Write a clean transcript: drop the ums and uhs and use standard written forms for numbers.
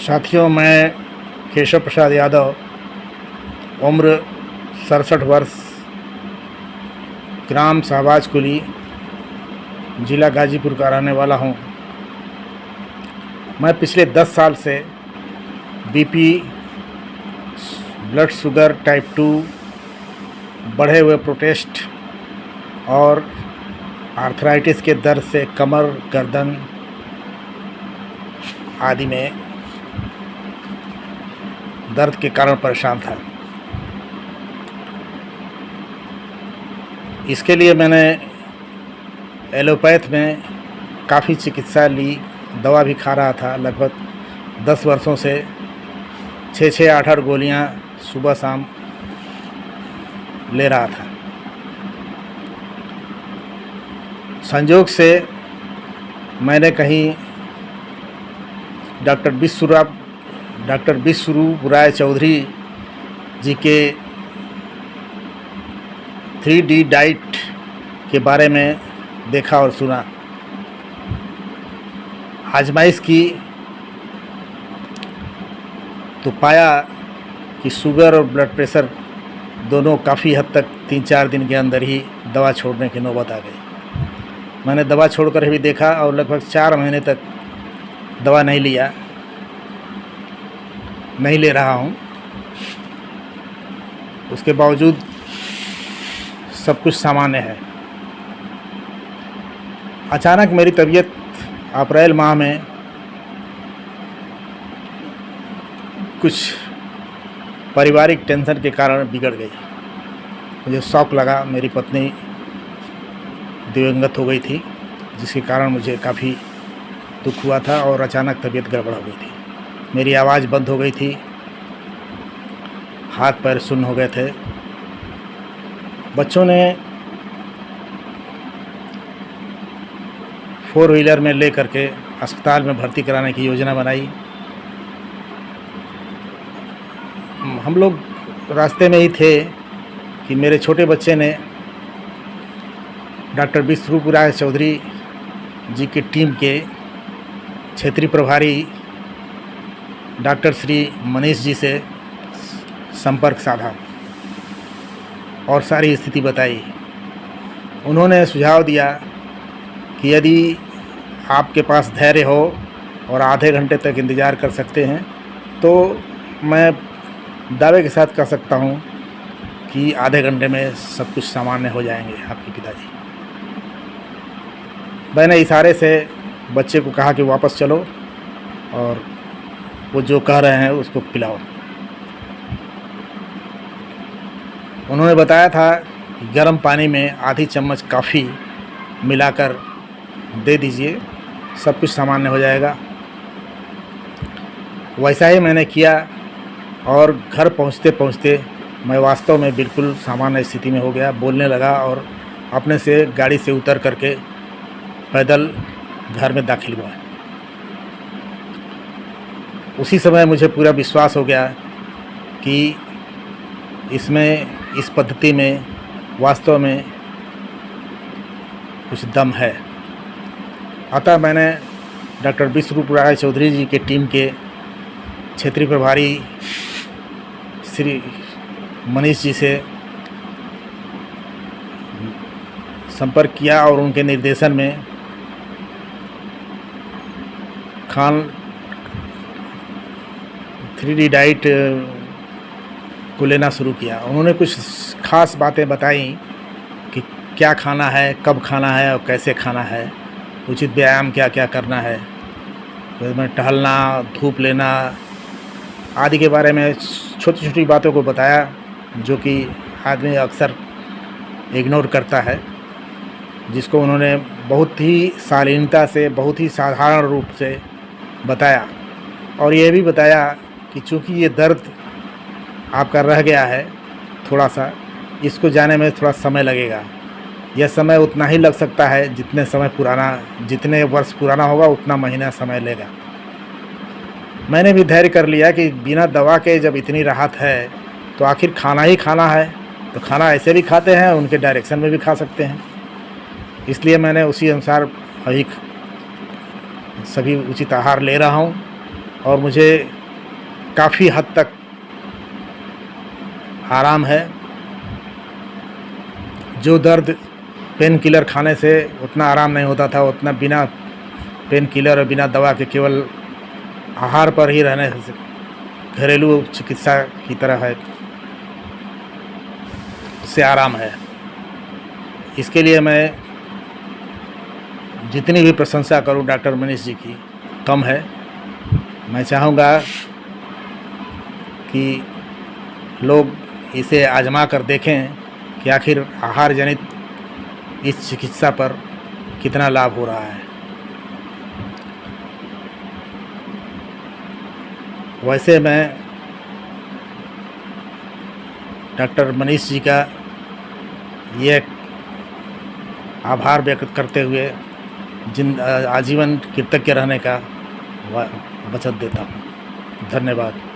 साथियों, मैं केशव प्रसाद यादव, उम्र 67 वर्ष, ग्राम शाहबाज कुली, ज़िला गाजीपुर का रहने वाला हूँ। मैं पिछले 10 साल से बीपी, ब्लड शुगर, टाइप 2, बढ़े हुए प्रोस्टेट और आर्थराइटिस के दर्द से कमर, गर्दन आदि में दर्द के कारण परेशान था। इसके लिए मैंने एलोपैथ में काफ़ी चिकित्सा ली, दवा भी खा रहा था। लगभग 10 वर्षों से 6-6, 8-8 गोलियां सुबह शाम ले रहा था। संयोग से मैंने कहीं डॉक्टर विश्वरूप राय चौधरी जी के 3D डाइट के बारे में देखा और सुना। आजमाइश की तो पाया कि शुगर और ब्लड प्रेशर दोनों काफ़ी हद तक 3-4 दिन के अंदर ही दवा छोड़ने की नौबत आ गई। मैंने दवा छोड़कर भी देखा और लगभग 4 महीने तक दवा नहीं ले रहा हूँ। उसके बावजूद सब कुछ सामान्य है। अचानक मेरी तबीयत अप्रैल माह में कुछ पारिवारिक टेंशन के कारण बिगड़ गई। मुझे शौक लगा, मेरी पत्नी दिवंगत हो गई थी, जिसके कारण मुझे काफ़ी दुख हुआ था और अचानक तबीयत गड़बड़ हो गई थी। मेरी आवाज़ बंद हो गई थी, हाथ पैर सुन्न हो गए थे। बच्चों ने 4 व्हीलर में ले करके अस्पताल में भर्ती कराने की योजना बनाई। हम लोग रास्ते में ही थे कि मेरे छोटे बच्चे ने डॉक्टर विश्वरूप राय चौधरी जी की टीम के क्षेत्रीय प्रभारी डॉक्टर श्री मनीष जी से संपर्क साधा और सारी स्थिति बताई। उन्होंने सुझाव दिया कि यदि आपके पास धैर्य हो और आधे घंटे तक इंतज़ार कर सकते हैं तो मैं दावे के साथ कह सकता हूँ कि आधे घंटे में सब कुछ सामान्य हो जाएंगे आपके पिताजी। मैंने इशारे से बच्चे को कहा कि वापस चलो और वो जो कह रहे हैं उसको पिलाओ। उन्होंने बताया था कि गर्म पानी में आधी चम्मच कॉफ़ी मिलाकर दे दीजिए, सब कुछ सामान्य हो जाएगा। वैसा ही मैंने किया और घर पहुंचते पहुंचते मैं वास्तव में बिल्कुल सामान्य स्थिति में हो गया। बोलने लगा और अपने से गाड़ी से उतर करके पैदल घर में दाखिल हुआ। उसी समय मुझे पूरा विश्वास हो गया कि इस पद्धति में वास्तव में कुछ दम है। अतः मैंने डॉक्टर विश्वरूप राय चौधरी जी के टीम के क्षेत्रीय प्रभारी श्री मनीष जी से संपर्क किया और उनके निर्देशन में 3D डाइट को लेना शुरू किया। उन्होंने कुछ ख़ास बातें बताई कि क्या खाना है, कब खाना है और कैसे खाना है, उचित व्यायाम क्या क्या करना है, उसमें टहलना, धूप लेना आदि के बारे में छोटी छोटी बातों को बताया, जो कि आदमी अक्सर इग्नोर करता है, जिसको उन्होंने बहुत ही शालीनता से, बहुत ही साधारण रूप से बताया। और ये भी बताया कि चूँकि ये दर्द आपका रह गया है थोड़ा सा, इसको जाने में थोड़ा समय लगेगा। यह समय उतना ही लग सकता है जितने वर्ष पुराना होगा उतना महीना समय लेगा। मैंने भी धैर्य कर लिया कि बिना दवा के जब इतनी राहत है तो आखिर खाना ही खाना है, तो खाना ऐसे भी खाते हैं, उनके डायरेक्शन में भी खा सकते हैं। इसलिए मैंने उसी अनुसार अभी सभी उचित आहार ले रहा हूँ और मुझे काफ़ी हद तक आराम है। जो दर्द पेन किलर खाने से उतना आराम नहीं होता था, उतना बिना पेन किलर और बिना दवा के केवल आहार पर ही रहने से, घरेलू चिकित्सा की तरह है, उससे आराम है। इसके लिए मैं जितनी भी प्रशंसा करूं डॉक्टर मनीष जी की कम है। मैं चाहूँगा कि लोग इसे आजमा कर देखें कि आखिर आहार जनित इस चिकित्सा पर कितना लाभ हो रहा है। वैसे मैं डॉक्टर मनीष जी का ये आभार व्यक्त करते हुए आजीवन कृतज्ञ रहने का वचन देता हूँ। धन्यवाद।